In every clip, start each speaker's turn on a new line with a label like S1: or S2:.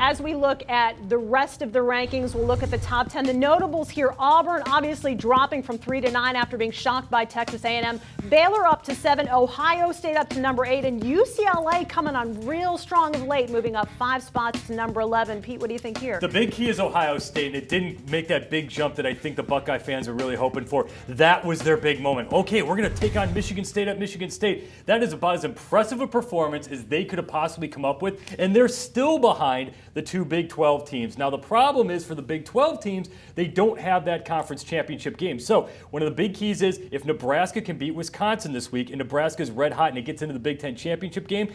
S1: as we look at the rest of the rankings, we'll look at the top 10. The notables here, Auburn obviously dropping from 3 to 9 after being shocked by Texas A&M. Baylor up to 7, Ohio State up to number 8, and UCLA coming on real strong of late, moving up 5 spots to number 11. Pete, what do you think here?
S2: The big key is Ohio State, and it didn't make that big jump that I think the Buckeye fans are really hoping for. That was their big moment. Okay, we're going to take on Michigan State at Michigan State. That is about as impressive a performance as they could have possibly come up with, and they're still behind the 2 Big 12 teams. Now, the problem is for the Big 12 teams, they don't have that conference championship game. So one of the big keys is if Nebraska can beat Wisconsin this week, and Nebraska's red hot and it gets into the Big 10 championship game,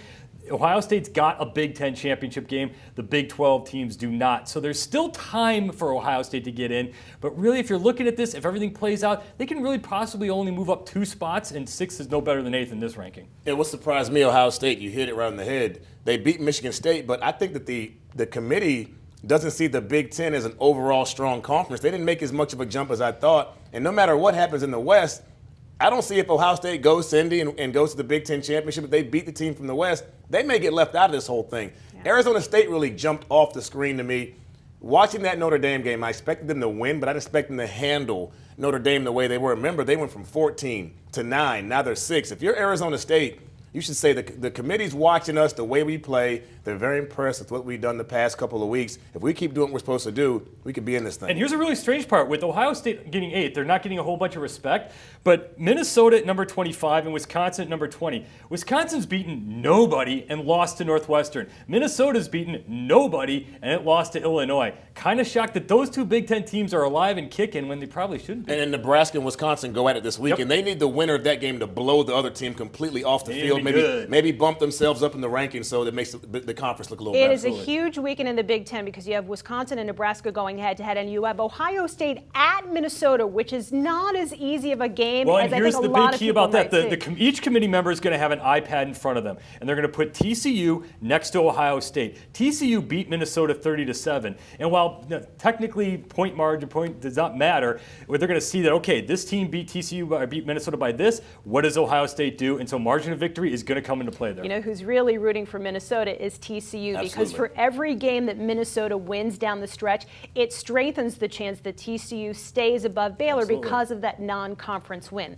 S2: Ohio State's got a Big 10 championship game. The Big 12 teams do not. So there's still time for Ohio State to get in. But really, if you're looking at this, if everything plays out, they can really possibly only move up 2 spots, and 6 is no better than 8th in this ranking.
S3: And what surprised me, Ohio State, you hit it right on the head. They beat Michigan State, but I think that the committee doesn't see the Big 10 as an overall strong conference. They didn't make as much of a jump as I thought. And no matter what happens in the West, I don't see if Ohio State goes to Indy and goes to the Big Ten championship, if they beat the team from the West, they may get left out of this whole thing. Yeah. Arizona State really jumped off the screen to me. Watching that Notre Dame game, I expected them to win, but I didn't expect them to handle Notre Dame the way they were. Remember, they went from 14 to 9. Now they're 6. If you're Arizona State, you should say the committee's watching us, the way we play. They're very impressed with what we've done the past couple of weeks. If we keep doing what we're supposed to do, we could be in this thing.
S2: And here's a really strange part. With Ohio State getting 8th, they're not getting a whole bunch of respect. But Minnesota at number 25 and Wisconsin at number 20. Wisconsin's beaten nobody and lost to Northwestern. Minnesota's beaten nobody and it lost to Illinois. Kind of shocked that those 2 Big 10 teams are alive and kicking when they probably shouldn't be.
S3: And then Nebraska and Wisconsin go at it this week, and they need the winner of that game to blow the other team completely off the field. Maybe bump themselves up in the rankings so that makes the conference look a little better.
S1: It is a huge weekend in the Big Ten because you have Wisconsin and Nebraska going head-to-head, and you have Ohio State at Minnesota, which is not as easy of a game as I think a lot of people might
S2: here's the big key about that. Each committee member is going to have an iPad in front of them, and they're going to put TCU next to Ohio State. TCU beat Minnesota 30-7, and while technically point does not matter, they're going to see that, okay, this team beat Minnesota by this. What does Ohio State do? And so margin of victory is going to come into play there.
S1: You know who's really rooting for Minnesota is TCU.
S3: Absolutely.
S1: Because for every game that Minnesota wins down the stretch, it strengthens the chance that TCU stays above Baylor because of that non-conference win.